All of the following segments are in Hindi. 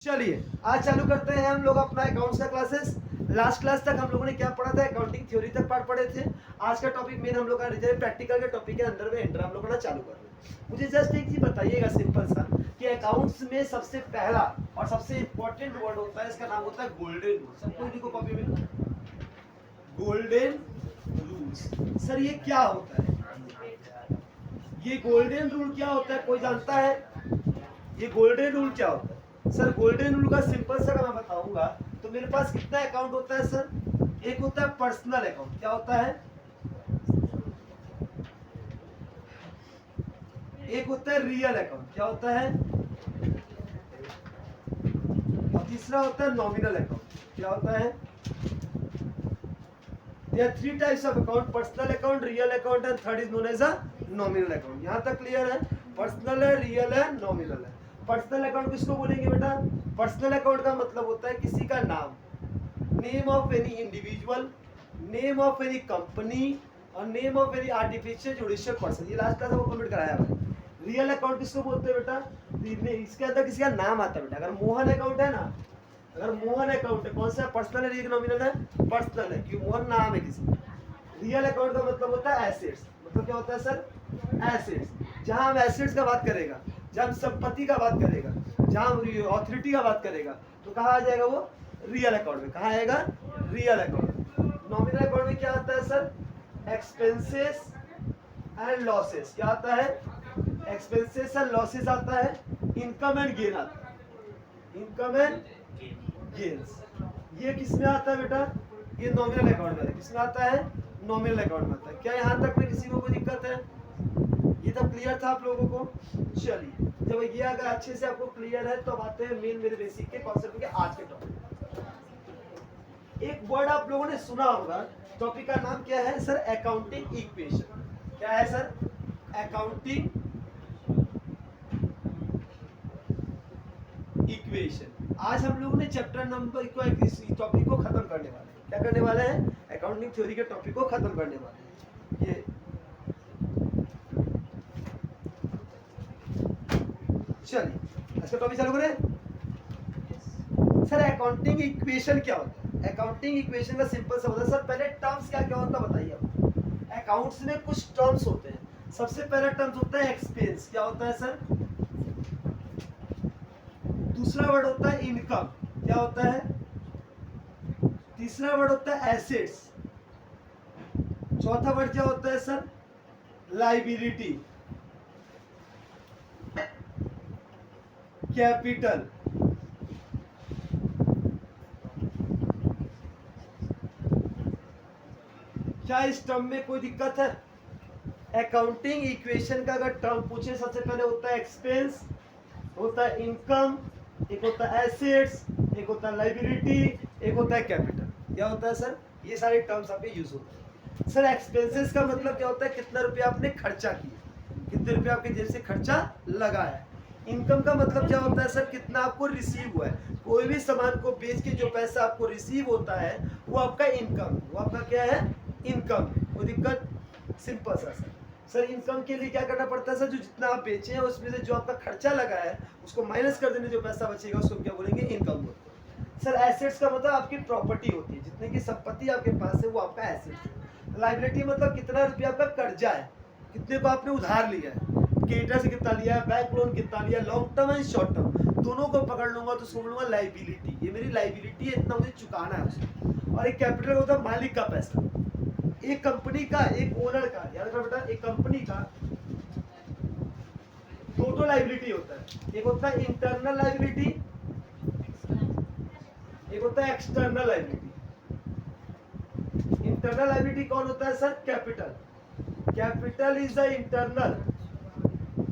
चलिए आज चालू करते हैं हम लोग अपना अकाउंट्स का क्लासेस। लास्ट क्लास तक हम लोगों ने क्या पढ़ा था, अकाउंटिंग थ्योरी तक पार्ट पढ़े थे। आज का टॉपिक मेन हम लोग का प्रैक्टिकल के टॉपिक के अंदर में एंटर हम लोग ना चालू कर रहे हैं। मुझे जस्ट एक चीज बताइएगा सिंपल सा कि अकाउंट्स में सबसे पहला और सबसे इंपॉर्टेंट वर्ड होता है, इसका नाम होता है गोल्डन रूल। सबको लिखो कॉपी में, गोल्डन रूल्स। सर ये क्या होता है, ये गोल्डन रूल क्या होता है, कोई जानता है ये गोल्डन रूल क्या होता है? सर गोल्डन रूल का सिंपल सा मैं बताऊंगा तो मेरे पास कितना अकाउंट होता है सर, एक होता है पर्सनल अकाउंट। क्या होता है? एक होता है रियल अकाउंट। क्या होता है? और तीसरा होता है नॉमिनल अकाउंट। क्या होता है? There are three types of account: personal account, real account, and third is known as a nominal account. यहाँ तक क्लियर है? पर्सनल है, रियल है, नॉमिनल है। पर्सनल अकाउंट किसको बोलेंगे बेटा? पर्सनल अकाउंट का मतलब होता है किसी का नाम, name of any individual, name of any company और name of any artificial judicial person. ये लास्ट क्लास आपको कंप्लीट कराया है। रियल अकाउंट किसको बोलते हैं बेटा? इसके अंदर किसी का नाम आता है बेटा। अगर मोहन अकाउंट है ना, अगर मोहन अकाउंट है, कौन सा पर्सनल है, रियल नॉमिनल है? पर्सनल है, क्योंकि मोहन नाम है किसी का। रियल अकाउंट का मतलब होता है एसेट्स। मतलब क्या होता है सर? एसेट्स। जहां हम एसेट्स का बात करेगा, जहां हम संपत्ति का बात करेगा, जहां हम ऑथोरिटी का बात करेगा, तो कहाँ आ जाएगा वो? रियल अकाउंट में। कहाँ आएगा? Real account. नॉमिनल अकाउंट में क्या आता है सर? Expenses and losses. क्या आता है? एक्सपेंसेस एंड लॉसेस आता है। इनकम एंड गेन आता है। Income and gains. ये किस में आता है बेटा? ये नॉमिनल अकाउंट में। किस में आता है? नॉमिनल अकाउंट में आता है। क्या यहाँ तक में किसी को कोई दिक्कत है? ये तो क्लियर था आप लोगों को? चलिए, जब ये अगर अच्छे से आपको क्लियर है तो अब आते हैं मेन मेरे बेसिक के कॉन्सेप्ट के आज के टॉपिक। एक वर्ड आप लोगों ने सुना होगा, टॉपिक का नाम क्या है सर? Accounting equation. क्या है सर? Accounting equation. आज हम लोगों ने चैप्टर नंबर को, इस टॉपिक को खत्म करने वाले हैं। क्या करने वाले हैं? अकाउंटिंग थ्योरी के टॉपिक को खत्म करने वाले हैं। ये चलिए आज का टॉपिक चालू करें। सर अकाउंटिंग इक्वेशन क्या होता है? अकाउंटिंग इक्वेशन का सिंपल सा होता है सर, पहले टर्म्स क्या क्या होता है बताइए आप। अकाउंट्स में कुछ टर्म्स होते हैं। सबसे पहला टर्म्स होता है एक्सपेंस। क्या होता है सर? दूसरा वर्ड होता है इनकम। क्या होता है? तीसरा वर्ड होता है एसेट्स। चौथा वर्ड क्या होता है सर? लाइबिलिटी। कैपिटल। क्या इस टर्म में कोई दिक्कत है? अकाउंटिंग इक्वेशन का अगर टर्म पूछे, सबसे पहले होता है एक्सपेंस, होता है इनकम, एक होता है एसेट्स, एक होता है लाइबिलिटी, एक होता है कैपिटल। क्या होता है सर? ये सारे टर्म्स आपके यूज होते हैं। सर एक्सपेंसेस का मतलब क्या होता है? कितना रुपया आपने खर्चा किया, कितने रुपया आपके जेब से खर्चा लगाया। इनकम का मतलब क्या होता है सर? कितना आपको रिसीव हुआ है। कोई भी सामान को बेच के जो पैसा आपको रिसीव होता है वो आपका इनकम, वो आपका क्या है? इनकम। कोई दिक्कत? सिंपल सा सर। सर इनकम के लिए क्या करना पड़ता है सर? जो जितना आप बेचे हैं उसमें से जो आपका खर्चा लगा है उसको माइनस कर देने, जो पैसा बचेगा उसको क्या बोलेंगे? इनकम बोलते हैं। सर एसेट्स का मतलब आपकी प्रॉपर्टी होती है, जितने की संपत्ति आपके पास है वो आपका एसेट्स है। लायबिलिटी मतलब कितना रुपया आपका कर्जा है, कितने को आपने उधार लिया है, क्रेडिटर से कितना लिया है, बैंक लोन कितना लिया, long term and short term, दोनों को पकड़ लूंगा तो सुन लूंगा लायबिलिटी। ये मेरी लायबिलिटी है, इतना मुझे चुकाना है उसको। और एक कैपिटल होता है मालिक का पैसा। एक कंपनी का, एक ओनर का, याद रखना बेटा, एक कंपनी का टोटल लायबिलिटी होता है। एक होता है इंटरनल लायबिलिटी, एक होता है एक्सटर्नल लायबिलिटी। इंटरनल लायबिलिटी कौन होता है sir? Capital. Capital is the internal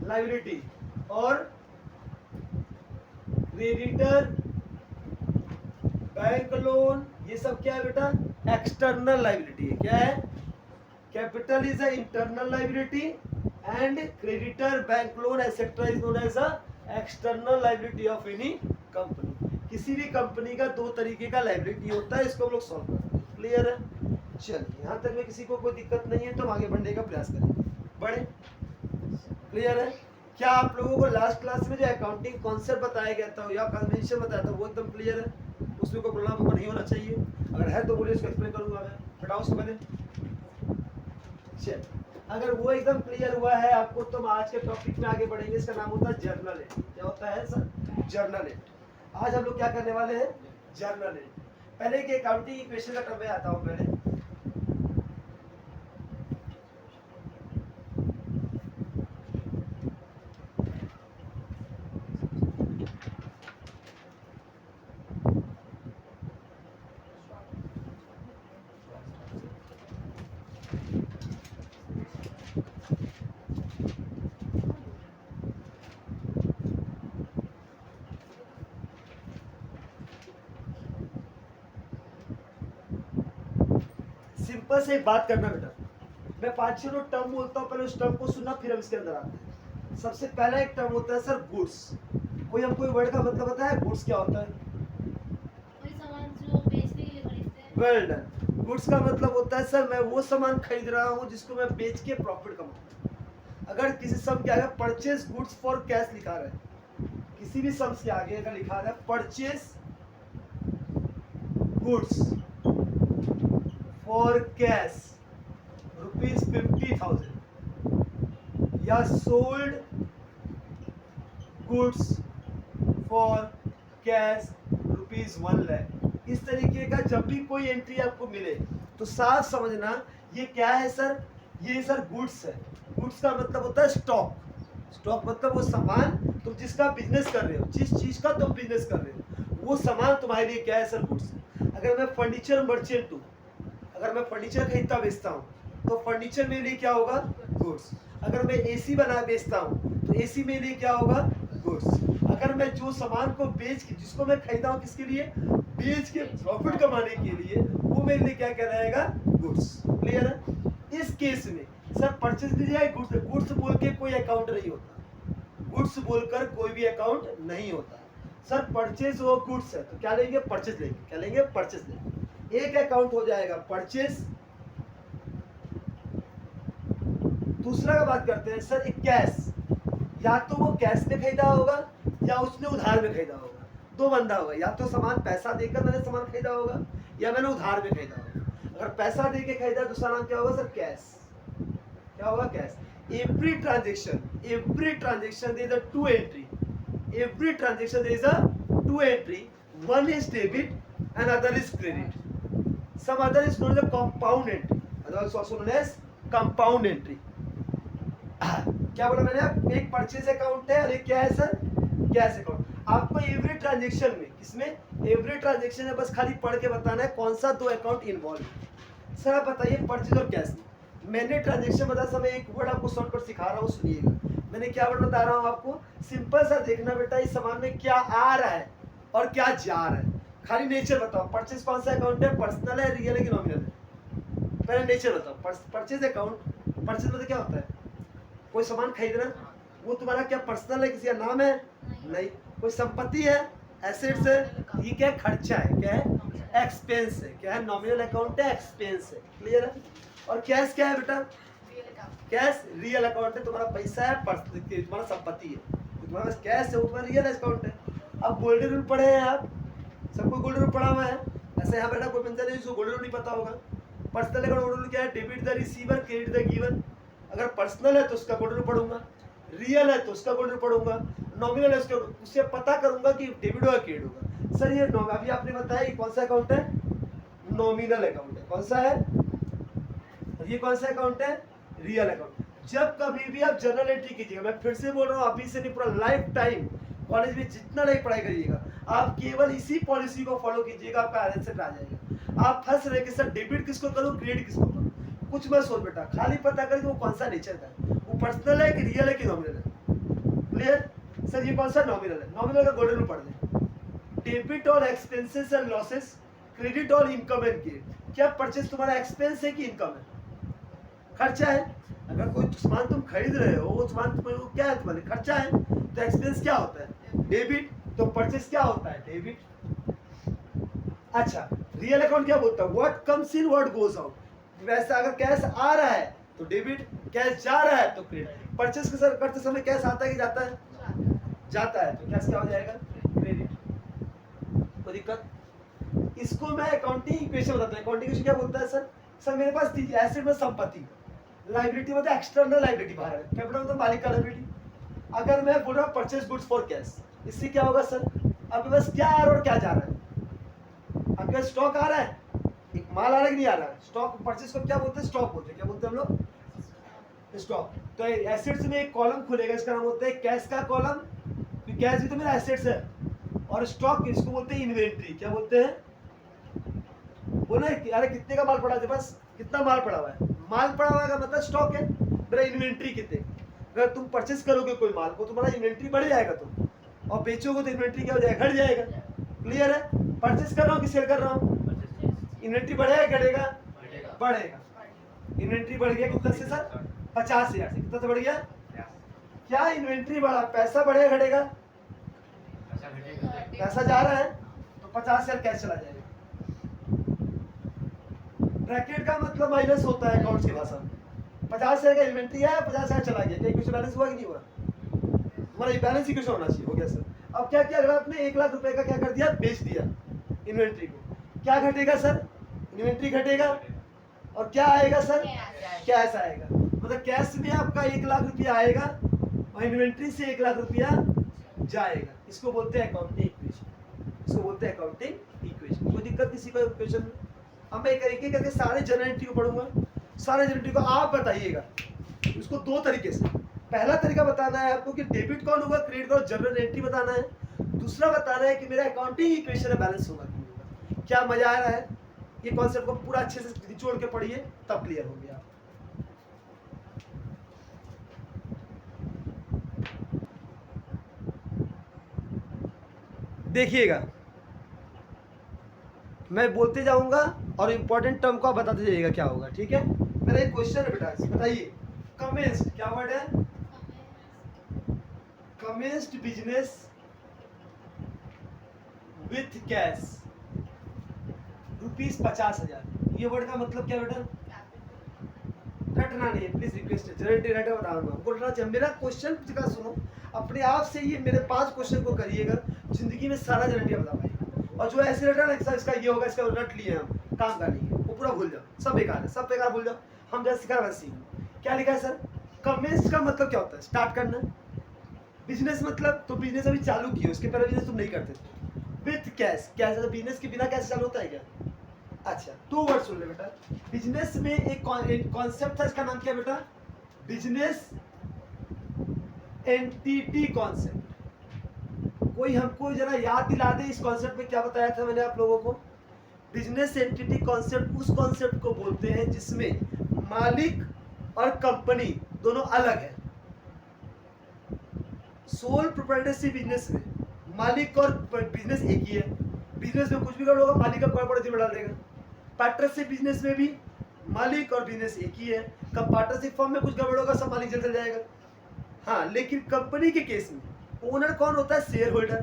liability. और क्रेडिटर, बैंक लोन, ये सब क्या है बेटा? एक्सटर्नल लायबिलिटी है। क्या है? Capital is a internal liability and creditor, bank loan etcetera is known as a external liability of any company. किसी भी कंपनी का दो तरीके का लायबिलिटी होता है, इसको हम लोग सॉल्व करते हैं। क्लियर है? चलिए यहाँ तक में किसी को कोई दिक्कत नहीं है तो हम आगे बढ़ने का प्रयास करेंगे। बढ़े? क्लियर है? क्या आप लोगों को लास्ट क्लास में जो अकाउंटिंग कॉन्सेप्ट बताया गया था या कन्वेंशन बताया था वो एकदम क्लियर है? उसमें कोई प्रॉब्लम आपको नहीं होना चाहिए? अगर है तो बोलिए, उसको एक्सप्लेन करूंगा मैं। बताओ उसको मैंने। चल, अगर वो एकदम क्लियर हुआ है आपको तो हम आज के टॉपिक में आगे बढ़ेंगे। इसका नाम होता है जर्नल एंट्री। क्या होता है सर? Journal entry. आज हम लोग क्या करने वाले हैं? Journal entry. पहले कि अकाउंटिंग इक्वेशन का टर्म में आता हूँ पहले। सिंपल से एक बात करना बेटा, मैं 5-6 टर्म बोलता हूँ, पहले उस टर्म को सुनना, फिर हम इसके अंदर आते हैं। सबसे पहला एक टर्म होता है सर गुड्स। कोई हमको वर्ड का मतलब पता है गुड्स क्या होता है? कोई सामान जो बेचने के लिए खरीदते हैं। Well done. गुड्स का मतलब होता है सर मैं वो सामान खरीद रहा हूँ जिसको मैं बेच के प्रॉफिट कमाऊँ। अगर किसी सम के आगे परचेज गुड्स फॉर कैश लिखा रहा है, किसी भी सम्स के आगे अगर लिखा रहा है परचेज गुड्स फॉर कैश ₹50,000 या सोल्ड गुड्स फॉर कैश ₹1,00,000, इस तरीके का जब भी कोई एंट्री आपको मिले तो साफ समझना ये क्या है सर? ये सर गुड्स है। गुड्स का मतलब होता है स्टॉक। स्टॉक मतलब वो सामान तुम जिसका बिजनेस कर रहे हो, जिस चीज का तुम बिजनेस कर रहे हो वो सामान तुम्हारे लिए क्या है सर? गुड्स है। अगर मैं फर्नीचर मर्चेंट हूँ, अगर मैं फर्नीचर खरीदता बेचता हूँ तो फर्नीचर मेरे लिए क्या होगा? गुड्स। अगर मैं एसी बना बेचता हूँ तो एसी मेरे लिए क्या होगा? गुड्स। अगर मैं जो सामान को बेच के, जिसको मैं खरीदा हूँ किसके लिए? बेच के प्रॉफिट कमाने के लिए, वो मेरे लिए क्या कहलाएगा? गुड्स। क्लियर है? इस केस में सर परचेज लीजिए गुड्स। गुड्स बोल के कोई अकाउंट नहीं होता, गुड्स बोलकर कोई भी अकाउंट नहीं होता। सर परचेज वो गुड्स है तो क्या लेंगे? परचेज लेंगे। क्या लेंगे? परचेज लेंगे। एक अकाउंट हो जाएगा परचेज। दूसरा का बात करते हैं सर एक कैश। या तो वो कैश में खरीदा होगा या उसने उधार में खरीदा होगा। दो बंदा होगा, या तो सामान पैसा देकर मैंने सामान खरीदा होगा या मैंने उधार में खरीदा होगा। अगर पैसा दे के खरीदा दूसरा नाम क्या होगा सर? कैश। क्या होगा? Cash. Every transaction there is a two entry. Every transaction there is a two entry. One is debit and other is credit. Some other is known as compound entry, otherwise also known as compound entry. क्या बोला मैंने? एक परचेज अकाउंट है और एक क्या है सर? Cash account. आपको एवरी ट्रांजेक्शन में, किसमें? एवरी ट्रांजेक्शन में बस खाली पढ़ के बताना है कौन सा दो अकाउंट इन्वॉल्व है। सर आप बताइए परचेज और कैश में मैंने ट्रांजेक्शन बता समय एक वर्ड आपको शॉर्टकट सिखा रहा हूँ, सुनिएगा। मैंने क्या वर्ड बता रहा हूँ आपको? सिंपल सा देखना बेटा, इस सामान में क्या आ रहा है और क्या जा रहा है। खाली नेचर बताओ। परचेज कौन सा अकाउंट है? पर्सनल है, रियल है कि नॉमिनल है? पहले नेचर बताओ। परचेज अकाउंट, परचेज मतलब क्या होता है? कोई सामान खरीदना, वो तुम्हारा क्या पर्सनल है? किसी का नाम है? नहीं। कोई संपत्ति है? एसेट्स है? ये क्या है? खर्चा है। क्या है? एक्सपेंस है। क्या है? नॉमिनल अकाउंट है, एक्सपेंस है। क्लियर है? और कैश क्या है बेटा? कैश रियल अकाउंट है, तुम्हारा पैसा है, तुम्हारा संपत्ति है। तुम्हारा पास कैश है वो तुम्हारा रियल अकाउंट है। अब गोल्डन रूल पढ़े हैं आप, सबको गोल्डन रूल पढ़ा हुआ है। ऐसे यहाँ बेटा कोई बंदा नहीं जिसको गोल्डन रूल नहीं पता होगा। पर्सनल अकाउंट गोल्डन रूल क्या है? Debit the receiver, credit the giver. अगर पर्सनल है तो उसका गोल्डन रूल पढ़ूंगा, रियल है तो उसका गोल्डन रूल पढ़ूंगा, नॉमिनल है उससे पता करूंगा कि डेबिट होगा क्रेडिट होगा। सर ये अभी आपने बताया ये कौन सा अकाउंट है? नॉमिनल अकाउंट है। कौन सा है? ये कौन सा अकाउंट है? Real account. जब कभी भी आप जर्नल एंट्री कीजिएगा, मैं फिर से बोल रहा हूँ, अभी से नहीं पूरा लाइफ टाइम कॉलेज में जितना नहीं पढ़ाई करिएगा, आप केवल इसी पॉलिसी को फॉलो कीजिएगा, आपका आंसर आ जाएगा। आप फंस रहे कि सर डेबिट किसको करूँ, क्रेडिट किसको करूँ, कुछ मत सोच बेटा, खाली पता कर कि वो कौन सा नेचर का है, वो पर्सनल है कि रियल है कि नॉमिनल है। क्लियर? सर ये कौन सा? नॉमिनल है। नॉमिनल का गोल्डन रूल पढ़ लें। डेबिट और एक्सपेंसेस एंड लॉसेस, क्रेडिट और इनकम एंड गेन। क्या परचेज तुम्हारा एक्सपेंस है कि इनकम है? खर्चा है। अगर कोई सामान तुम खरीद रहे हो, वो सामान तुम्हारे क्या है? तुम्हारे खर्चा है। तो एक्सपेंस क्या होता है? डेबिट। तो परचेज क्या होता है? डेबिट। अच्छा, रियल अकाउंट क्या बोलता है? What comes in what goes out. वैसे अगर कैश आ रहा है तो डेबिट, कैश जा रहा है तो क्रेडिट। परचेस के सर करते समय कैश आता है कि जाता है? जाता है, तो कैश क्या हो जाएगा? क्रेडिट। कोई दिक्कत? इसको मैं अकाउंटिंग इक्वेशन बताता हूँ। अकाउंटिंग इक्वेशन क्या बोलता है सर? सर मेरे पास एसेट में संपत्ति, लाइबिलिटी मतलब एक्सटर्नल लाइबिलिटी बाहर है, कैपिटल मतलब मालिक का लाइबिलिटी। अगर मैं बोल रहा हूँ परचेस गुड्स फॉर कैश, इससे क्या होगा सर? आपके पास क्या आ रहा है और क्या जा रहा है? आपके पास स्टॉक आ रहा है, एक माल आ रहा है कि नहीं आ रहा है? स्टॉक, परचेस को क्या बोलते हैं? स्टॉक बोलते हैं। क्या बोलते हैं हम लोग? स्टॉक। तो एसेट्स में एक कॉलम खुलेगा, इसका नाम होता है कैश का कॉलम, कैश भी तो मेरा एसेट्स है। और स्टॉक इसको बोलते हैं इन्वेंट्री। क्या बोलते हैं? बोले अरे कितने का माल पड़ा है बस, कितना माल पड़ा हुआ है? माल पड़ा हुआ का मतलब स्टॉक है। मेरा इन्वेंट्री कितने, अगर तुम परचेस करोगे कोई माल को, तुम्हारा इन्वेंट्री बढ़ जाएगा, तुम और बेचोगे तो इन्वेंट्री क्या हो जाएगा? घट जाएगा। क्लियर है? परचेस कर रहा हूँ कि सेल कर रहा हूँ? इन्वेंट्री बढ़ेगा घटेगा? बढ़ेगा। इन्वेंट्री बढ़ गया कितना से सर? 50,000 से। कितना से बढ़ गया? क्या इन्वेंट्री बढ़ा? पैसा बढ़ेगा घटेगा? पैसा जा रहा है तो 50,000 कैश चला जाएगा। ब्रैकेट का मतलब माइनस होता है अकाउंट्स की भाषा में। 50,000 का इन्वेंट्री है, 50,000 चला गया, क्या इक्वेशन बैलेंस हुआ कि नहीं हुआ? हमारा बैलेंस इक्वेशन होना चाहिए। हो गया सर। अब क्या किया? अगर आपने 1 लाख रुपए का क्या कर दिया? बेच दिया इन्वेंट्री को, क्या घटेगा सर? इन्वेंट्री घटेगा। और क्या आएगा सर? कैश आएगा। मतलब कैश में आपका 1 लाख रुपया आएगा और इन्वेंट्री से 1 लाख रुपया जाएगा। इसको बोलते हैं अकाउंटिंग इक्वेशन। इसको बोलते हैं अकाउंटिंग इक्वेशन। कोई दिक्कत किसी को इक्वेशन में? अब मैं एक तरीके करके सारे जनरल एंट्री को पढ़ूंगा। सारे जनरल एंट्री को आप बताइएगा। इसको 2 तरीके से, पहला तरीका बताना है आपको कि डेबिट कौन होगा, क्रेडिट कौन, जनरल एंट्री बताना है। दूसरा बताना है कि मेरा अकाउंटिंग इक्वेशन है बैलेंस होगा कि नहीं होगा। क्या मजा आ रहा है? ये कॉन्सेप्ट को पूरा अच्छे से निचोड़ के पढ़िए, तब क्लियर हो गया। देखिएगा, मैं बोलते जाऊंगा और इंपॉर्टेंट टर्म को आप बताते जाइएगा क्या होगा। ठीक है? मेरा एक क्वेश्चन है बेटा, बताइए। कमेंस्ड, क्या वर्ड है? Commenced business with cash ₹50,000। ये वर्ड का मतलब क्या बेटा? रटना नहीं है, प्लीज रिक्वेस्ट है। जनरल एंट्री बता रहा हूँ, बोलना चाहिए। मेरा क्वेश्चन का सुनो, अपने आप से ये मेरे 5 क्वेश्चन को करिएगा, जिंदगी में सारा जनरल एंट्री बता पाएगा। और जो ऐसे रटा ना इसका ये होगा, इसका रट लिए हम, काम का नहीं है, वो पूरा भूल जाओ, सब बेकार है, सब बेकार भूल जाओ। हम जैसे सिखा वैसे सीखो। क्या लिखा है सर? कमेंस का मतलब क्या होता है? स्टार्ट करना। बिजनेस मतलब तो बिजनेस अभी चालू किया, उसके पहले बिजनेस तुम नहीं करते थे। विथ कैश, कैश बिजनेस के बिना कैश चालू होता है क्या? अच्छा, 2 वर्ड सुन ले बेटा। बिजनेस में एक कॉन्सेप्ट था, इसका नाम क्या बेटा? Business entity concept. कोई हमको जरा याद दिला दे, इस कॉन्सेप्ट में क्या बताया था मैंने आप लोगों को? बिजनेस एंटिटी कॉन्सेप्ट उस कॉन्सेप्ट को बोलते हैं जिसमें मालिक और कंपनी दोनों अलग है। सोल प्रोप्राइटरशिप बिजनेस में मालिक और बिजनेस एक ही है। बिजनेस में कुछ भी गड़बड़ होगा, मालिक का कोई बड़ा जिम्मेदार डाल देगा। पार्टनरशिप बिजनेस में भी मालिक और बिजनेस एक ही है। कब पार्टनरशिप फॉर्म में कुछ गड़बड़ होगा, सब मालिक चल जाएगा। हाँ, लेकिन कंपनी के केस में ओनर कौन होता है? Share holder.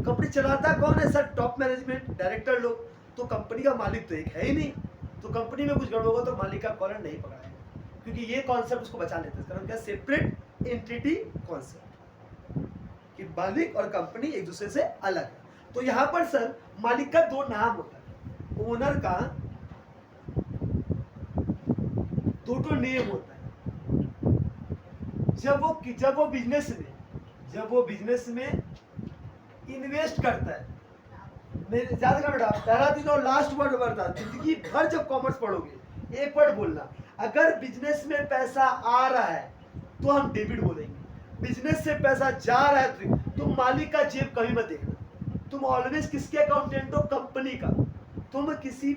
कंपनी चलाता कौन है सर? टॉप मैनेजमेंट, डायरेक्टर लोग। तो कंपनी का मालिक तो एक है ही नहीं, तो कंपनी में कुछ गड़बड़ होगा तो मालिक का कॉलर नहीं पकड़ाएगा, क्योंकि ये कॉन्सेप्ट उसको बचा लेते हैं। इसका नाम क्या? सेपरेट एंटिटी कॉन्सेप्ट, कि मालिक और कंपनी एक दूसरे से अलग है। तो यहाँ पर सर मालिक का 2 नाम होता है, ओनर का 2 नेम होता है। जब वो बिजनेस में इन्वेस्ट करता है, मेरे याद रखना बेटा, पहला दिन और लास्ट वर्ड बता, जिंदगी भर जब कॉमर्स पढ़ोगे एक वर्ड बोलना, अगर बिजनेस में पैसा आ रहा है तो हम डेबिट बोलेंगे, बिजनेस से पैसा जा रहा है तो तुम मालिक का जेब कभी मत देखना। तुम ऑलवेज किसके अकाउंटेंट हो? कंपनी का। तुम किसी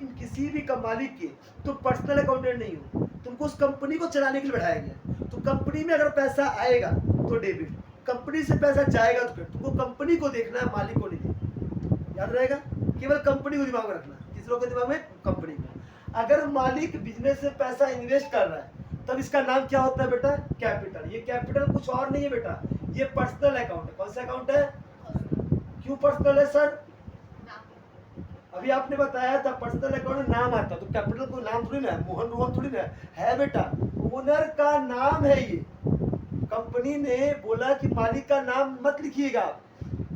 भी मालिक के तुम पर्सनल अकाउंटेंट नहीं हो, तुमको उस कंपनी को चलाने के लिए बैठाया गया। तो कंपनी में अगर पैसा आएगा तो डेबिट, कंपनी से पैसा जाएगा तो क्रेडिट। तुमको कंपनी को देखना है, मालिक को नहीं देखना। याद रहेगा, केवल कंपनी को दिमाग में रखना। किस लोग के दिमाग में? कंपनी को। अगर मालिक बिजनेस से पैसा इन्वेस्ट कर रहा है तब इसका नाम क्या होता है बेटा? कैपिटल। ये कैपिटल कुछ और नहीं है बेटा, ये पर्सनल अकाउंट है। कौन सा अकाउंट है? क्यों पर्सनल है सर? अभी आपने बताया था पर्सनल अकाउंट में नाम आता तो कैपिटल को नाम थोड़ी ना है, मोहन रोहन थोड़ी ना है बेटा, ओनर का नाम है ये। कंपनी ने बोला कि मालिक का नाम मत लिखिएगा,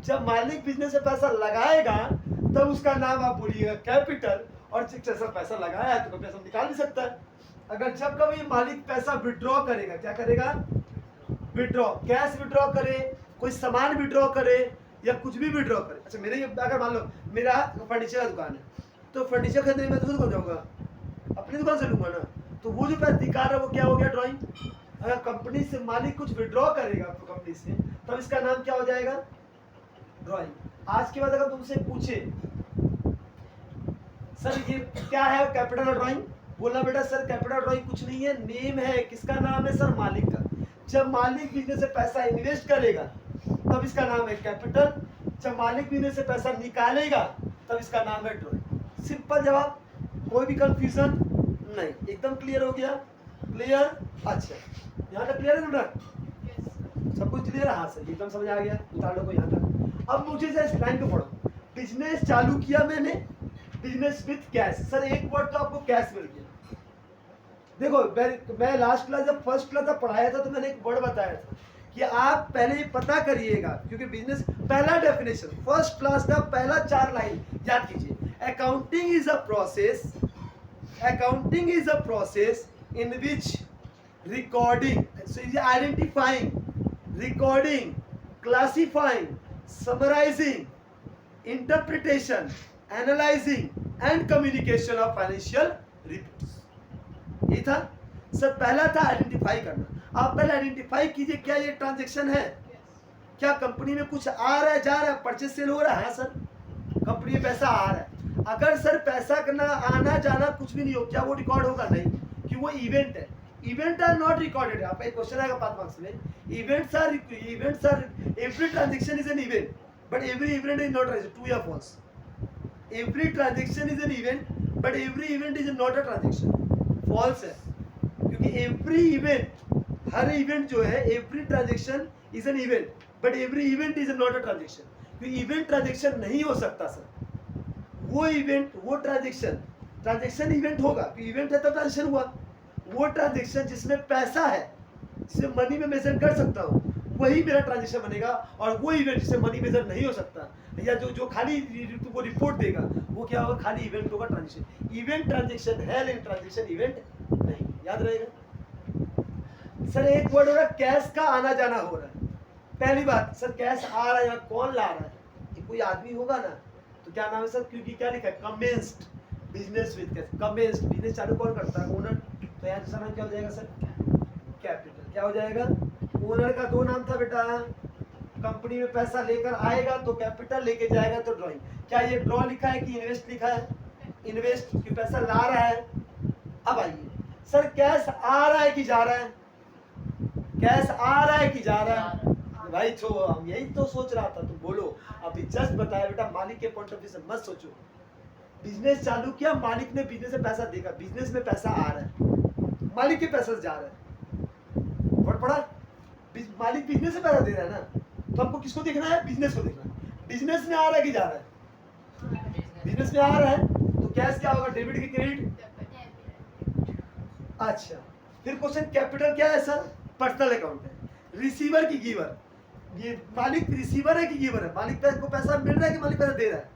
जब मालिक बिजनेस में पैसा लगाएगा तब उसका नाम आप बोलिएगा कैपिटल, और जैसा पैसा लगाया है तो पैसा निकाल भी सकता है। अगर जब कभी मालिक पैसा विड्रॉ करेगा, क्या करेगा, विड्रॉ, कैश विड्रॉ करे, कोई सामान विड्रॉ करे या कुछ भी विड्रॉ करे। अच्छा मेरे अगर मान लो मेरा फर्नीचर का दुकान है तो फर्नीचर खरीदने में दूसरी दुकान जाऊंगा, अपनी दुकान से लूंगा ना, तो वो जो पैसा दिखा रहा है वो क्या हो गया, ड्राइंग। अगर कंपनी से मालिक कुछ विड्रॉ करेगा तो कंपनी से, तब इसका नाम क्या हो जाएगा, ड्राइंग। आज के बाद अगर तुमसे पूछे सर ये क्या है कैपिटल और ड्राइंग, बोला बेटा सर कैपिटल ड्राइंग कुछ नहीं है, नेम है, किसका नाम है सर, मालिक का। जब मालिक बिजनेस से पैसा इन्वेस्ट करेगा तब इसका नाम है कैपिटल, जब मालिक बिजनेस से पैसा निकालेगा तब इसका नाम है ड्राइंग। सिंपल जवाब, कोई भी कंफ्यूजन नहीं, एकदम क्लियर हो गया, क्लियर। अच्छा यहाँ तक क्लियर है ना, सब कुछ क्लियर है, हाँ सर एकदम समझ आ गया, उतार लो को यहाँ तक। अब मुझे इस लाइन को पढ़ो, बिजनेस चालू किया मैंने, बिजनेस विथ कैश। सर एक वर्ड तो आपको कैश मिल गया। देखो मैं लास्ट क्लास जब फर्स्ट क्लास जब पढ़ाया था तो मैंने एक वर्ड बताया था कि आप पहले ये पता करिएगा, क्योंकि बिजनेस पहला डेफिनेशन फर्स्ट क्लास का पहला 4 लाइन याद कीजिए, accounting is a process, accounting is a process in which recording, identifying, recording, classifying, summarizing, interpretation, analyzing and communication of financial reports। ये था सर, पहला था आइडेंटिफाई करना। आप पहले आइडेंटिफाई कीजिए क्या ये ट्रांजैक्शन है, क्या कंपनी में कुछ आ रहा है, जा रहा है, परचेज सेल हो रहा है, हाँ सर कंपनी में पैसा आ रहा है। अगर सर पैसा करना आना जाना कुछ भी नहीं हो, क्या वो रिकॉर्ड होगा, नहीं, कि वो इवेंट है, इवेंट आर नॉट रिकॉर्डेड। आप एक क्वेश्चन आएगा 5 मार्क्स में, events are every transaction is an event but every event is not transaction, true or false? Every transaction is an event but every event is not a transaction, false है, क्योंकि every event, हर event जो है, every transaction is an event but every event is not a transaction। क्योंकि event transaction नहीं हो सकता सर, वो event वो transaction event होगा, क्योंकि event है तो transaction हुआ। वो transaction जिसमें पैसा है, जिसे मनी में मेजर कर सकता हूँ, वही मेरा ट्रांजेक्शन बनेगा। और वो इवेंट जिसे मनी मेजर नहीं हो सकता, या जो खाली वो रिपोर्ट देगा, वो क्या होगा, खाली इवेंट होगा, ट्रांजेक्शन। इवेंट ट्रांजेक्शन है लेकिन ट्रांजेक्शन इवेंट नहीं, याद रहेगा। सर एक वर्ड हो रहा है कैश का आना जाना हो रहा है। पहली बात सर कैश आ रहा है, कौन ला रहा है, ये कोई आदमी होगा ना, तो क्या नाम है सर, क्योंकि क्या लिखा है, commenced business with cash, commenced business चालू कौन करता है, ओनर। तो यहाँ दूसरा नाम क्या हो जाएगा सर, कैपिटल। क्या हो जाएगा, ओनर का 2 नाम था बेटा, कंपनी में पैसा लेकर आएगा तो कैपिटल, लेके जाएगा तो ड्रॉइंग। क्या ये ड्रॉ लिखा है कि इन्वेस्ट लिखा है, इन्वेस्ट, कि पैसा ला रहा है। अब आइए सर कैश आ रहा है कि जा रहा है, कैश आ रहा है कि जा रहा है, भाई तो हम यही तो सोच रहा था, तुम बोलो अभी जस्ट बताया बेटा, मालिक के पॉइंट ऑफ व्यू से मत सोचो। बिजनेस चालू किया, मालिक ने बिजनेस में पैसा देगा, बिजनेस में पैसा आ रहा है, मालिक के पैसे से जा रहा है, वर्ड पड़ा, मालिक बिजनेस से पैसा दे रहा है ना, तो हमको किसको देखना है, बिजनेस को देखना है। बिजनेस में आ रहा है कि जा रहा है, बिजनेस में आ रहा है, तो कैश क्या होगा, डेबिट की क्रेडिट। अच्छा फिर क्वेश्चन, कैपिटल क्या है सर, पर्सनल अकाउंट है। रिसीवर की गिवर, ये मालिक रिसीवर है कि गिवर है, मालिक को पैसा मिल रहा है कि मालिक पैसा दे रहा है,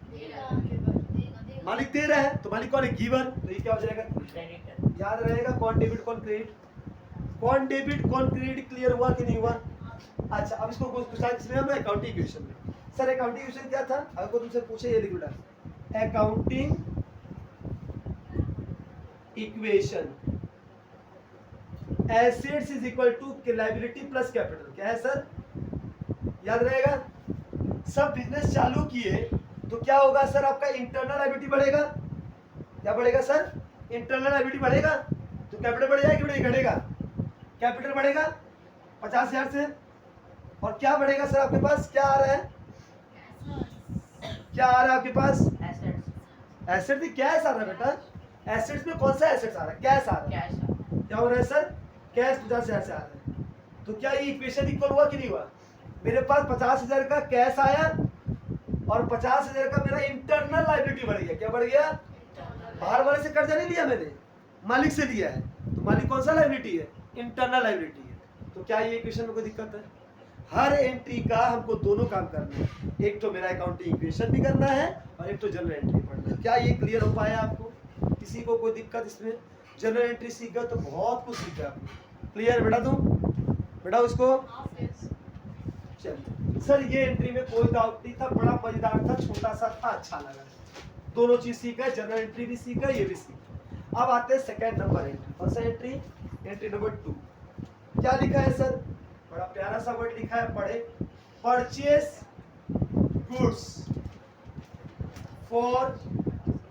मालिक दे रहा है, तो मालिक कौन है, गिवर। तो ये क्या हो जाएगा, याद रहेगा, कौन डेबिट कौन क्रेडिट, कौन डेबिट कौन क्रेडिट, क्लियर हुआ कि नहीं हुआ। अच्छा अब इसको कुछ इसमें हम अकाउंटिंग इक्वेशन में, सर अकाउंटिंग इक्वेशन क्या था, अगर तुमसे पूछे ये लिख बेटा, accounting equation assets is equal to liability plus capital. क्या है सर, याद रहेगा। सब बिजनेस चालू किए तो क्या होगा सर, आपका इंटरनल लायबिलिटी बढ़ेगा, क्या बढ़ेगा सर, इंटरनल लायबिलिटी बढ़ेगा, तो कैपिटल बढ़ जाएगा कि घटेगा, कैपिटल बढ़ेगा 50,000 से। और क्या बढ़ेगा सर आपके पास, क्या आ रहा है, क्या आ रहा है आपके पास, एसेट भी कैश आ रहा है बेटा, एसेट्स में कौन सा एसेट्स आ रहा है, कैश आ रहा है। क्या हो रहा है सर, कैश 50,000 से आ रहा है। तो क्या ये इक्वेशन इक्वल हुआ कि नहीं हुआ, मेरे पास 50,000 का कैश आया और 50,000 का मेरा इंटरनल लायबिलिटी एंट्री बढ़ गया, क्या बढ़ गया? बाहर वाले से कर्जा नहीं लिया मैंने, मालिक से लिया है। तो मालिक कौन सा लायबिलिटी है? इंटरनल लायबिलिटी है। तो क्या ये इक्वेशन में कोई दिक्कत है? हर एंट्री का हमको दोनों काम करना है, एक तो मेरा अकाउंटिंग इक्वेशन भी करना है और एक तो जनरल एंट्री पढ़ना है। क्या ये क्लियर हो पाया आपको? किसी को कोई दिक्कत इसमें? जनरल एंट्री सीख गए तो बहुत कुछ सीखा आपने। क्लियर बेटा? तुम बेटा उसको चलिए सर, ये एंट्री में कोई डाउट नहीं था, बड़ा मजेदार था, छोटा सा था, अच्छा लगा। दोनों चीज सीखा, जनरल एंट्री भी सीखा, ये भी सीखा। अब आते हैं सेकंड नंबर एंट्री। कौन सा एंट्री? Entry number 2। क्या लिखा है सर? बड़ा प्यारा सा वर्ड लिखा है, पढ़े। Purchase goods for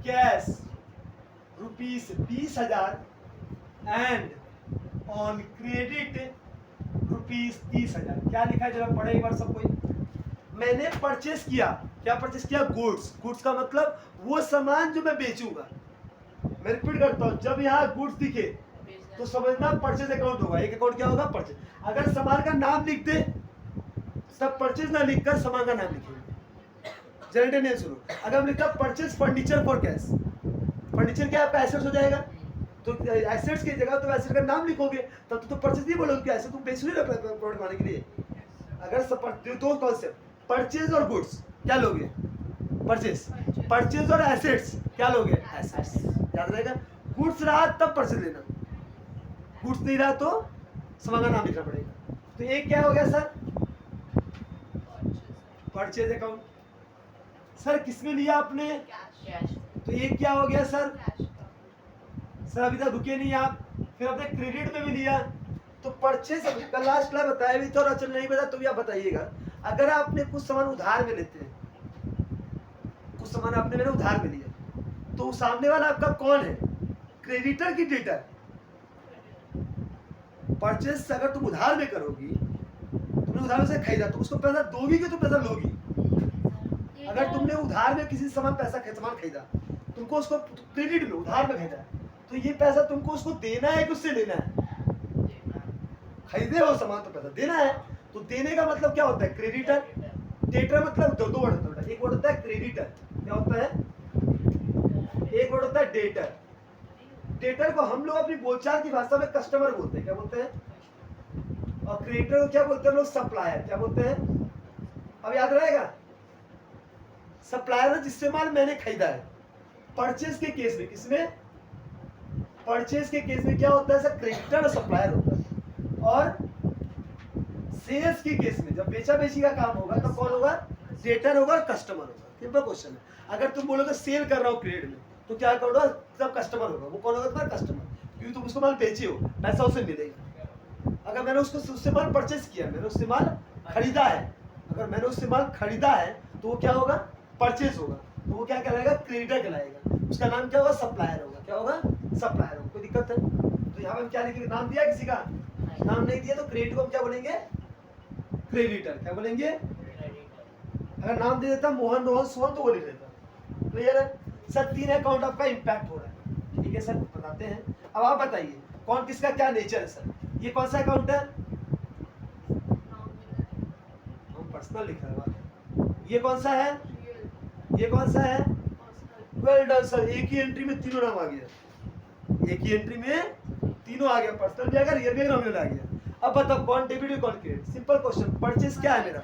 cash ₹20,000 and on credit ₹30,000। क्या लिखा है जरा पढ़े एक बार सब कोई। मैंने परचेस किया, क्या परचेस किया? गुड्स। गुड्स का मतलब वो सामान जो मैं बेचूंगा। मैं रिपीट करता हूँ, जब यहाँ गुड्स दिखे तो समझना परचेज अकाउंट होगा। एक अकाउंट क्या होगा? परचेज। अगर सामान का नाम लिख दे, सब परचेज ना लिखकर सामान का नाम लिखेंगे। जनरेटर नहीं सुनो, अगर हम लिखा purchase furniture for cash, furniture क्या आपका एसेट्स हो जाएगा, तो एसेट्स की जगह तो एसेट का नाम लिखोगे, तब तो परचेज नहीं बोलोगे, ऐसे तुम बेच रहे हो प्रोडक्ट बनाने के लिए। अगर दो कॉन्सेप्ट परचेज और गुड्स, क्या लोगे? परचेज। परचेज और एसेट्स, क्या लोगे? एसेट्स। याद रहेगा? गुड्स रहा तब परचेज लेना, गुड्स नहीं रहा तो सामान का नाम लिखना पड़ेगा। तो एक क्या हो गया सर? Purchase account. सर किसमें लिया आपने? तो ये क्या हो गया सर? सर अभी तक रुके नहीं आप, फिर आपने क्रेडिट में भी लिया। तो परचेज कल लास्ट क्लास बताया भी था, और अच्छा नहीं बता तो भी आप बताइएगा। अगर आपने कुछ सामान उधार में लेते हैं, कुछ सामान आपने मैंने उधार में लिया, तो सामने वाला आपका कौन है? क्रेडिटर की डेटर? परचेज अगर तुम उधार में करोगी, तुमने उधार में से खरीदा, तो उसको पैसा दोगी कि तो पैसा लोगी? अगर तुमने उधार में किसी सामान खरीदा, तुमको उसको क्रेडिट में उधार में खरीदा, तो ये पैसा तुमको उसको देना है कि उससे लेना है? खरीदे हो सामान तो पैसा देना है। तो देने का मतलब क्या होता है? क्रेडिटर। डेटर मतलब दो वर्ड होता है, एक वर्ड होता है क्रेडिटर, क्या होता है? एक वर्ड होता है डेटर। डेटर को हम लोग अपनी बोलचाल की भाषा में कस्टमर बोलते हैं, क्या बोलते हैं? और क्रेडिटर को क्या बोलते हैं लोग? सप्लायर। क्या बोलते हैं? अब याद रहेगा, सप्लायर जिससे माल मैंने खरीदा है। परचेज के केस में, किसमें? परचेज के केस में क्या होता है सर? क्रेडिटर और सप्लायर होता है। और सेल्स के केस में, जब बेचा बेची का काम होगा, तब कौन होगा? डेटर होगा और कस्टमर होगा। सिंपल क्वेश्चन है। अगर तुम बोलोगे सेल कर रहा हूँ क्रेडिट में, तो क्या करोगे? तब कस्टमर होगा। वो कौन होगा? तुम्हारा कस्टमर, क्योंकि तुम उसको माल बेचे हो, पैसा उसे मिलेगा। अगर मैंने उससे माल परचेज किया, मैंने उससे माल खरीदा है, अगर मैंने उससे माल खरीदा है, तो वो क्या होगा? परचेज होगा। तो वो क्या कहलाएगा? क्रेडिटर कहलाएगा। उसका नाम क्या होगा? सप्लायर होगा। क्या होगा? सप्लायर होगा। कोई दिक्कत है? तो यहाँ पे हम क्या लिखेंगे? नाम दिया किसी का? नाम नहीं दिया तो क्रेडिट को हम क्या बोलेंगे? क्रेडिटर। क्या बोलेंगे? अगर नाम दे देता मोहन, रोहन, सोहन, तो वो लिख देता। क्लियर है सर? 3 अकाउंट आपका इंपैक्ट हो रहा है। ठीक है सर, बताते हैं। अब आप बताइए कौन किसका क्या नेचर है सर? ये कौन सा अकाउंट है? हम पर्सनल लिखा है। ये कौन सा है? ये कौन सा है? वेल डन सर, एक ही एंट्री में तीनों नाम आ गया। एक ही एंट्री में तीनों आ गया, पर्सनल भी आ गया, रियल भी नॉमिनल आ गया। अब बताओ कौन डेबिट कौन क्रेडिट? Simple question. परचेज क्या है मेरा?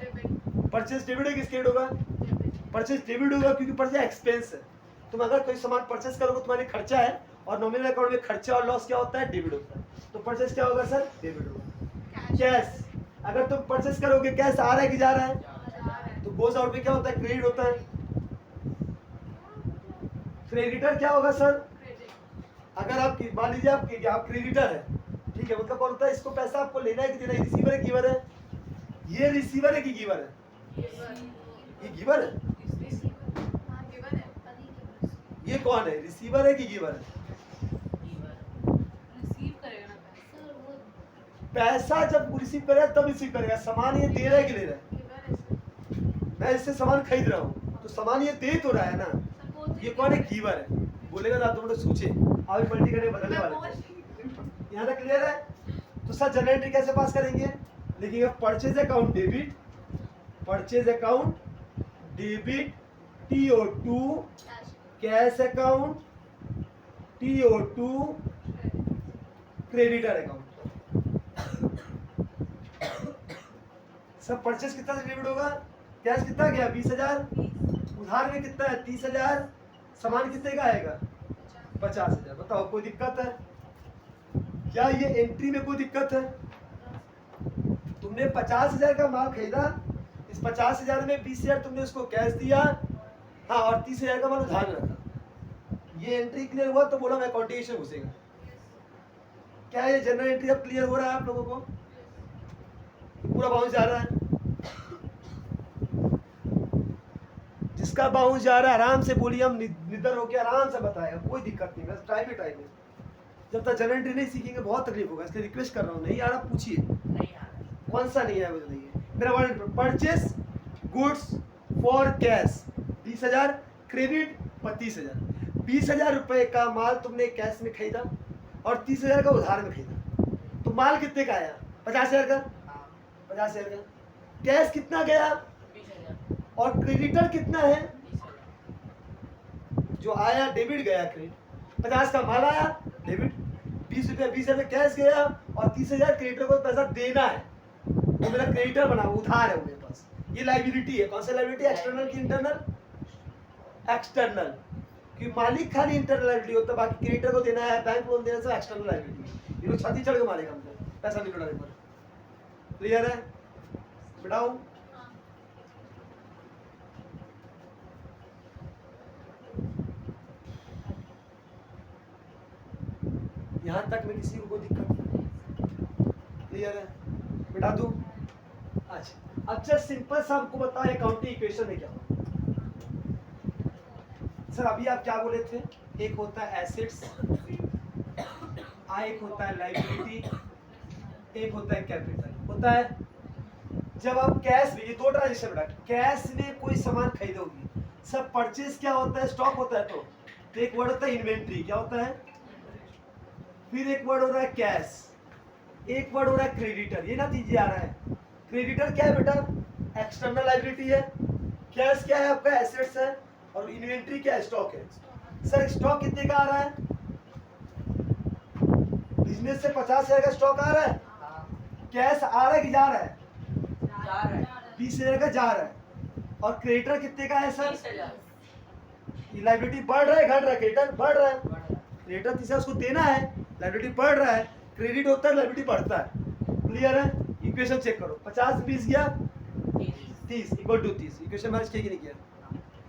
परचेज डेबिट है कि क्रेडिट होगा? परचेज डेबिट होगा, क्योंकि परचेज एक्सपेंस है। तुम अगर कोई सामान परचेज करोगे, तुम्हारे खर्चा है, और नॉमिनल अकाउंट में खर्चा और लॉस क्या होता है? डेबिट होता है। तो परचेज क्या होगा सर? डेबिट होगा। कैश, अगर तुम परचेज करोगे, कैश आ रहा है कि जा रहा है? तो गोज आउट में क्या होता है? क्रेडिट होता है। क्रेडिटर क्या होगा सर? अगर आप मान लीजिए आप क्रेडिटर है, ठीक है, मतलब कौन होता है? इसको पैसा आपको लेना है कि देना है? रिसीवर है, गिवर है? ये रिसीवर है कि गिवर है? ये गिवर है। ये कौन है? रिसीवर है कि गिवर है? रिसीव करेगा ना पैसा जब रिसीव करेगा तब रिसीव करेगा। सामान ये दे रहा है कि ले रहा है? मैं इससे सामान खरीद रहा हूँ, तो सामान ये दे तो रहा है ना। ये कौन है? गिवर है। बोलेगा ना, तुम लोग सोचे अभी मल्टी करके बदलने वाले। यहाँ तक क्लियर है? तो सर जनरल एंट्री कैसे पास करेंगे? लिखिएगा purchase account debit, purchase account debit TO2 cash account, TO2 creditor account. सब परचेस कितना से डेबिट होगा? कैश कितना गया? 20,000। उधार में कितना है? 30,000। सामान कितने का आएगा? 50,000। बताओ कोई दिक्कत है क्या? ये एंट्री में कोई दिक्कत है? तुमने 50,000 का माल खरीदा, इस 50,000 में 20,000 तुमने उसको कैश दिया, हाँ, और 30,000 का माल उधार में रखा। ये एंट्री क्लियर हुआ तो बोला मैं अकाउंटिंग घुसेगा। क्या ये जनरल एंट्री अब क्लियर हो रहा है आप लोगों को? पूरा बाउंस जा रहा है? जिसका बाउंस जा रहा है आराम से बोलिए, हम निडर होकर आराम से बताएगा, कोई दिक्कत नहीं, बस टाइम ही टाइम है। जब तक जनरल एंट्री नहीं सीखेंगे बहुत तकलीफ होगा, इसलिए रिक्वेस्ट कर रहा हूँ, नहीं आ रहा पूछिए। कौन सा नहीं है? मुझे नहीं है। मेरा word purchase goods for cash 20,000, credit 32,000। 20,000 रुपए का माल तुमने कैश में खरीदा और 30,000 का उधार में खरीदा, तो माल कितने का आया? 50,000 का। 50,000 का। कैश कितना गया? 20,000। और क्रेडिटर कितना है? जो आया डेबिट गया क्रेडिट। 50 का माल आया डेबिट, 20 रुपया 20,000 कैश गया और 30,000 क्रेडिटर को पैसा देना है। वो मेरा क्रेडिटर बना, उधार है मेरे पास। ये लाइबिलिटी है। कौन सा लाइबिलिटी? एक्सटर्नल की इंटरनल? एक्सटर्नल। कि मालिक खाली इंटरनल लाइबिलिटी होता है, बाकी क्रेडिटर को देना है, बैंक लोन देना, सब एक्सटर्नल लाइबिलिटी। ये लोग छाती चढ़ के मारेगा हमको पैसा नहीं लौटाने पर। क्लियर है? बिठाओ। यहाँ तक में किसी को कोई दिक्कत नहीं? क्लियर है? बिठा दूं? अच्छा, अब जस्ट सिंपल सा आपको बताओ अकाउंटिंग इक्वेशन में क्या होता है। सर अभी आप क्या बोले थे? एक होता है एसेट्स, एक होता है लायबिलिटी, एक होता है कैपिटल। होता है जब आप कैश में, ये दो ट्रांजेक्शन बेटा, कैश में कोई सामान खरीदोगी, सब परचेज क्या होता है? स्टॉक होता है। तो एक वर्ड होता है इन्वेंट्री, क्या होता है? फिर एक वर्ड हो रहा है कैश, एक वर्ड हो रहा है क्रेडिटर। ये ना दीजिए आ रहा है। क्रेडिटर क्या है बेटा? एक्सटर्नल लायबिलिटी है। कैश क्या है आपका? एसेट्स है। और इन्वेंट्री क्या है? स्टॉक है। सर स्टॉक कितने का आ रहा है? बिजनेस से 50,000 का स्टॉक आ रहा है। कैश आ रहा है कि जा रहा है? 20,000 का जा रहा है। और क्रेडिटर कितने का है सर? ये लायबिलिटी बढ़ रहा है घट रहा है? क्रेडिटर बढ़ रहा है। क्रेडिटर 30,000 उसको देना है, लायबिलिटी बढ़ रहा है। क्रेडिट होता है, लायबिलिटी बढ़ता है। क्लियर है? इक्वेशन चेक करो। 50 20 गया 30 इक्वल टू 30। इक्वेशन मैच किया कि नहीं किया?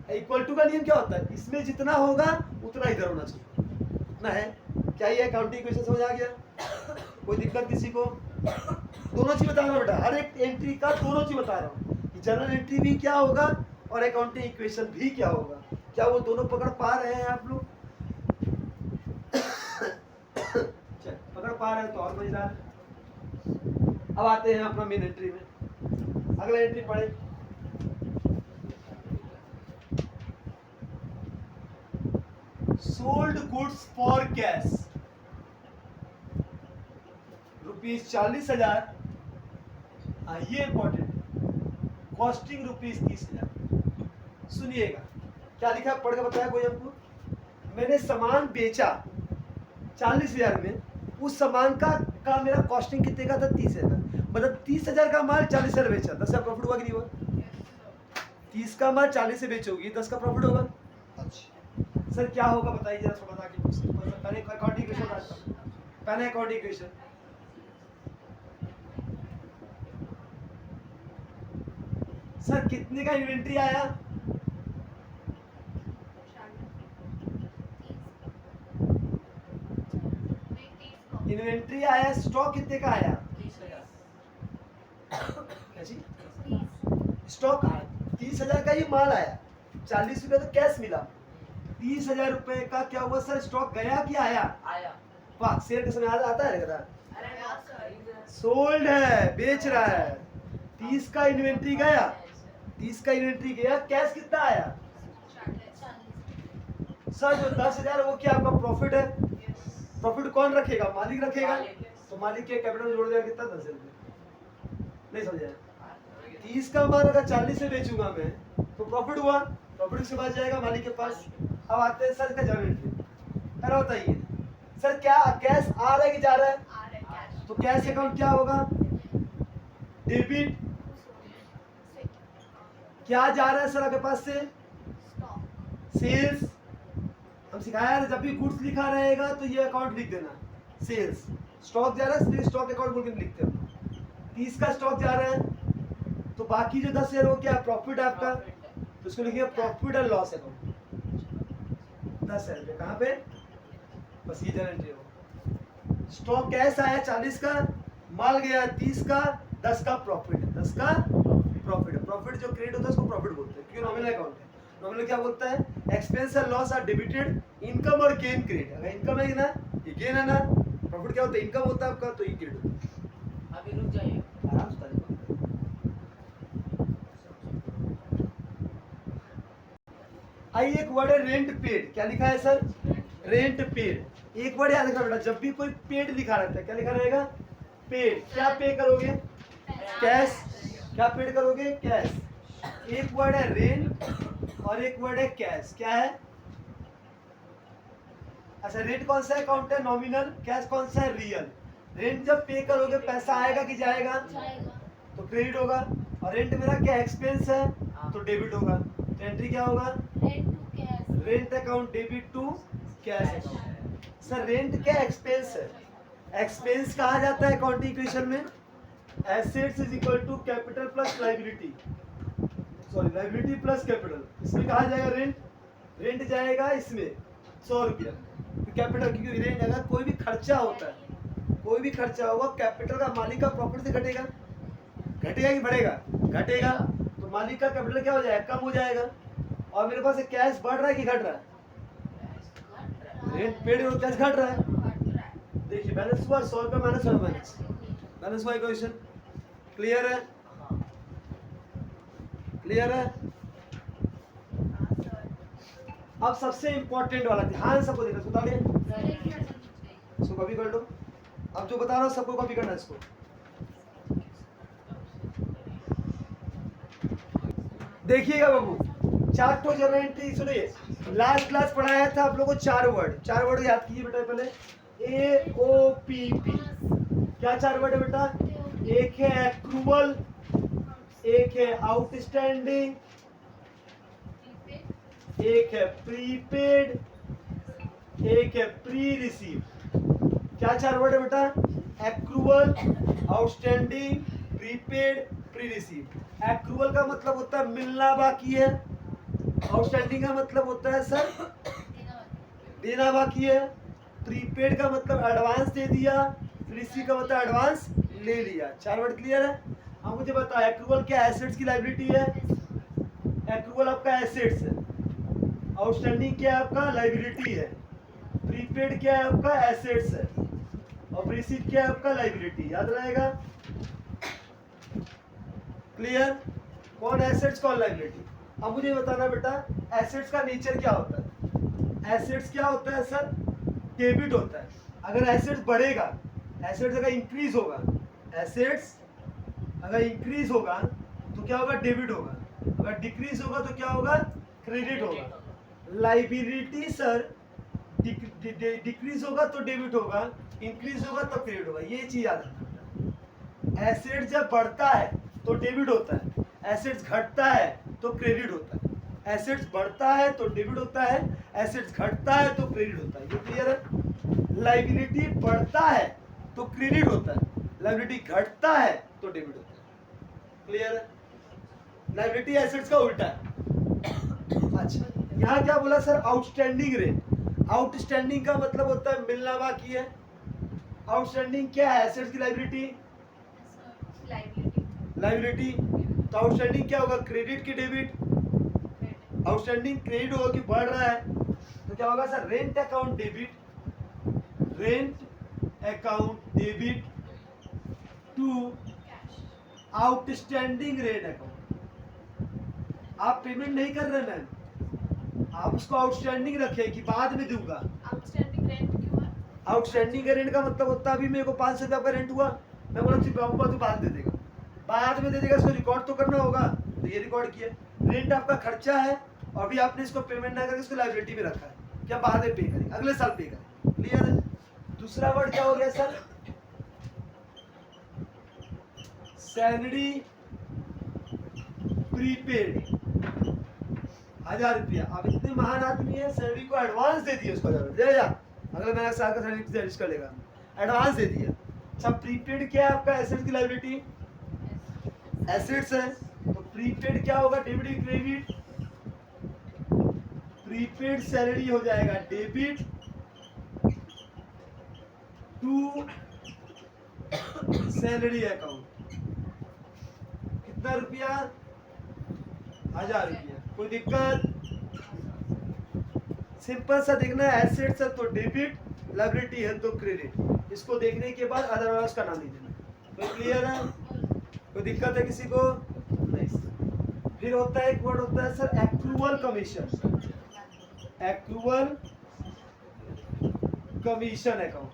इक्वल टू का नियम क्या होता है? इसमें जितना होगा उतना इधर होना चाहिए। इतना है। क्या ये अकाउंटिंग इक्वेशन समझ आ गया? कोई दिक्कत किसी को? दोनों चीज बता रहा हूँ बेटा, हर एक एंट्री का दोनों चीज बता रहा हूँ। जनरल एंट्री भी क्या होगा और अकाउंटिंग इक्वेशन भी क्या होगा। क्या वो दोनों पकड़ पा रहे हैं आप लोग? पकड़ पा रहे हैं तो और मजेदार। अब आते हैं अपना मेन एंट्री में। अगला एंट्री पढ़े। Sold goods for cash ₹40,000। ये इंपॉर्टेंट। कॉस्टिंग ₹30,000। सुनिएगा क्या लिखा, पढ़ के बताया कोई हमको? मैंने सामान बेचा 40,000 में, उस सामान का मेरा कॉस्टिंग कितने का था? 30,000। मतलब 30,000 का माल 40,000 बेचा, 10 का प्रॉफिट हुआ कि नहीं हुआ? 30 का माल 40 से बेचोगी, 10 का प्रॉफिट होगा। अच्छा सर क्या होगा बताइए जरा, थोड़ा बता के। पहले अकाउंटिंग इक्वेशन, पहले अकाउंटिंग इक्वेशन। सर कितने का इन्वेंट्री आया? इन्वेंट्री आया। स्टॉक कितने का आया? 30,000। क्या जी? स्टॉक 30,000 का ही माल आया, 40 रुपए तो कैश मिला। 30,000 रुपए का क्या हुआ सर? स्टॉक गया कि आया? वाह, सेल का समय आता है ना? सोल्ड है, बेच रहा है। 30 का इन्वेंट्री गया, 30 का इन्वेंट्री गया, कैश कितना आया? सर जो 10,000 वो क्या आपका प्रॉफिट है? प्रॉफिट कौन रखेगा? मालिक रखेगा। तो मालिक के कैपिटल में जोड़ देगा कितना? 10,000 रुपये। नहीं समझे? 30 का माल अगर 40 से बेचूंगा मैं तो प्रॉफिट हुआ, प्रॉफिट से बच जाएगा मालिक के पास। अब आते हैं सर का जर्नल एंट्री। पहले बताइए सर क्या कैश आ रहा है कि जा रहा है? आ रहा है कैश। तो कैश अकाउंट क्या होगा? डेबिट। क्या जा रहा है सर आपके पास से? स्टॉक। सेल्स। हम सिखाया है जब भी गुड्स लिखा रहेगा तो ये अकाउंट लिख देना, सेल्स। स्टॉक जा रहा है इसलिए स्टॉक अकाउंट बोल के लिखते हो। 30 का स्टॉक जा रहा है तो बाकी जो 10 है वो क्या प्रॉफिट है आपका, तो उसको लिखिए प्रॉफिट एंड लॉस अकाउंट। 10 है रुपये कहाँ पे? बस ये जनरल एंट्री हो। स्टॉक कैश आया 40 का, माल गया 30 का, 10 का प्रॉफिट है, 10 का प्रॉफिट है। प्रॉफिट जो क्रेडिट होता है उसको प्रॉफिट बोलते हैं क्योंकि नॉमिनल अकाउंट है। नॉमिनल क्या बोलता है? Expense and loss are debited, income और गेन क्रेडिट। अगर इनकम है ना ये गेन है ना, प्रॉफिट क्या होता है? इनकम होता है आपका तो ये क्रेडिट होता है। अभी रुक जाइए। आराम से बताइए। आइए एक वर्ड है रेंट पेड। क्या लिखा है सर? Rent paid. एक वर्ड याद रखना बेटा, जब भी कोई पेड लिखा रहता है क्या लिखा रहेगा? पेड। क्या पे करोगे? कैश। क्या पेड करोगे? कैश। एक वर्ड है रेंट और एक वर्ड है कैश। क्या है? अच्छा रेंट कौन सा अकाउंट है? नॉमिनल। कैश कौन सा है? रियल। रेंट जब पे करोगे पैसा आएगा कि जाएगा? जाएगा। तो क्रेडिट होगा। और रेंट मेरा क्या एक्सपेंस है तो डेबिट होगा। तो एंट्री क्या होगा? Rent to cash. Rent account debit to cash account. Sir rent क्या एक्सपेंस है? एक्सपेंस कहा जाता है अकाउंटिंग इक्वेशन में assets is equal to capital plus liability, sorry liability plus capital. इसमें कहा जाएगा रेंट। रेंट जाएगा इसमें 100 रुपया कैपिटल, क्योंकि रेंट अगर कोई भी खर्चा होता है, कोई भी खर्चा होगा कैपिटल का मालिक का प्रॉफिट से घटेगा, घटेगा कि बढ़ेगा? घटेगा। तो मालिक का कैपिटल क्या हो जाएगा? कम हो जाएगा। और मेरे पास कैश बढ़ रहा है कि घट रहा है? रेंट पेड और कैश घट रहा है। देखिए बैलेंस हुआ 100 रुपये माइनस 100 माइनस बैलेंस हुआ इक्वेशन। क्लियर है? क्लियर है? अब सबसे इंपॉर्टेंट वाला ध्यान सबको देखना, बता दें इसको कॉपी कर लो। अब जो बता रहा हूँ सबको कॉपी करना है इसको। देखिएगा बाबू, 4 तो जर्नल एंट्री सुनिए। लास्ट क्लास पढ़ाया था आप लोगों को 4 वर्ड याद कीजिए बेटा। पहले AOPP। क्या 4 वर्ड है बेटा? एक है एक्रूवल, एक है आउटस्टैंडिंग, एक है प्रीपेड, एक है प्री रिसीव। क्या 4 वर्ड है बेटा? Accrual, outstanding, prepaid, pre receive. Accrual का मतलब होता है मिलना बाकी है, आउटस्टैंडिंग का मतलब होता है सर देना बाकी है, प्रीपेड का मतलब एडवांस दे दिया, रिसीव का मतलब एडवांस ले लिया। 4 वर्ड क्लियर है? अब मुझे बताओ एक्रूवल क्या एसेट्स की लायबिलिटी है? एक्रूवल आपका एसेट्स है, आउटस्टैंडिंग क्या है आपका? लायबिलिटी है, प्रीपेड क्या है आपका? एसेट्स है, और रिसीव क्या है आपका? लायबिलिटी। याद रहेगा? क्लियर? कौन एसेट्स कौन लायबिलिटी? अब मुझे बताना बेटा एसेट्स का नेचर क्या होता है? एसेट्स क्या होता है सर? डेबिट होता है। अगर एसेट्स बढ़ेगा, एसेट्स अगर इंक्रीज होगा, एसेट्स अगर इंक्रीज होगा तो क्या होगा? डेबिट होगा। अगर डिक्रीज होगा तो क्या होगा? क्रेडिट होगा। लायबिलिटी सर डिक्रीज होगा तो डेबिट होगा, इंक्रीज होगा तो क्रेडिट होगा। ये चीज याद रखना। एसेट जब बढ़ता है तो डेबिट होता है, एसेट्स घटता है तो क्रेडिट होता है। एसेट्स बढ़ता है तो डेबिट होता है, एसेट्स घटता है तो क्रेडिट होता है। ये क्लियर है? लायबिलिटी बढ़ता है तो क्रेडिट होता है, लायबिलिटी घटता है तो डेबिट होता है। क्लियर है? लायबिलिटी एसेट्स का उल्टा है। अच्छा यहाँ क्या बोला सर? Outstanding rate. आउटस्टैंडिंग का मतलब होता है मिलना बाकी है। आउटस्टैंडिंग क्या है? एसेट्स की लायबिलिटी, लायबिलिटी। तो आउटस्टैंडिंग क्या होगा? क्रेडिट की डेबिट। आउटस्टैंडिंग क्रेडिट होगा कि बढ़ रहा है तो क्या होगा sir? Rent account debit, rent account debit to outstanding rent account. आप पेमेंट नहीं कर रहे मैम, आप उसको आउटस्टैंडिंग रखे कि बाद में दूंगा। आउटस्टैंडिंग रेंट क्यों है? आउटस्टैंडिंग का रेंट का मतलब होता है अभी मेरे को 500 रुपये आपका रेंट हुआ, मैं बोला ठीक बाबू तू बाद दे देगा, बाद में दे देगा, इसको रिकॉर्ड तो करना होगा, तो ये रिकॉर्ड किया। रेंट आपका खर्चा है और अभी आपने इसको पेमेंट ना करके इसको लायबिलिटी में रखा है, क्या बाद में पे करेंगे, अगले साल पे करेंगे। क्लियर है? दूसरा वर्ड क्या हो गया सर? सैलरी प्रीपेड, 1000 रुपया। अब इतने महान आदमी है, सैलरी को एडवांस दे दिया, उसको दे जा, अगले महीने साल का सैलरी एडजस्ट कर लेगा, एडवांस दे दिया। अच्छा प्रीपेड क्या है आपका? एसेट की लायबिलिटी, एसेट्स है, तो प्रीपेड क्या होगा? डेबिट क्रेडिट, प्रीपेड सैलरी हो जाएगा डेबिट टू सैलरी अकाउंट। कितना रुपया? 1000 रुपया। कोई दिक्कत? सिंपल सा देखना है, एसेट्स है तो डेबिट, लायबिलिटी है तो क्रेडिट। इसको देखने के बाद अदरवाइज का नाम नहीं देना। तो क्लियर है? कोई दिक्कत है किसी को? नहीं। फिर होता है एक वर्ड होता है sir accrual commission, accrual commission account.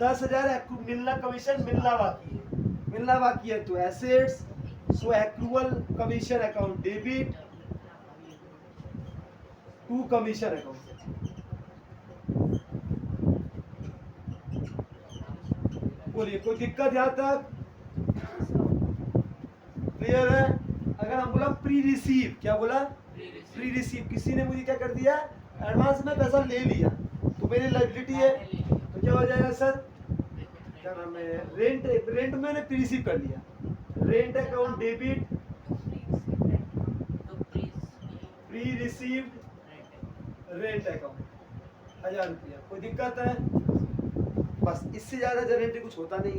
10,000 मिलना, कमीशन मिलना बाकी है, मिलना बाकी है तो assets, so accrual commission account debit to commission account. बोलिए कोई दिक्कत यहाँ तक? क्लियर है? अगर हम बोला प्री रिसीव, क्या बोला? प्री रिसीव, किसी ने मुझे क्या कर दिया? एडवांस में पैसा ले लिया, तो मेरी लायबिलिटी है, तो क्या हो जाएगा सर? क्या नाम है? रेंट, रेंट मैंने प्री रिसीव कर लिया, rent account debit pre received rent account, 1000 रुपया। कोई दिक्कत है? बस इससे ज्यादा जनरेटिव कुछ होता नहीं है।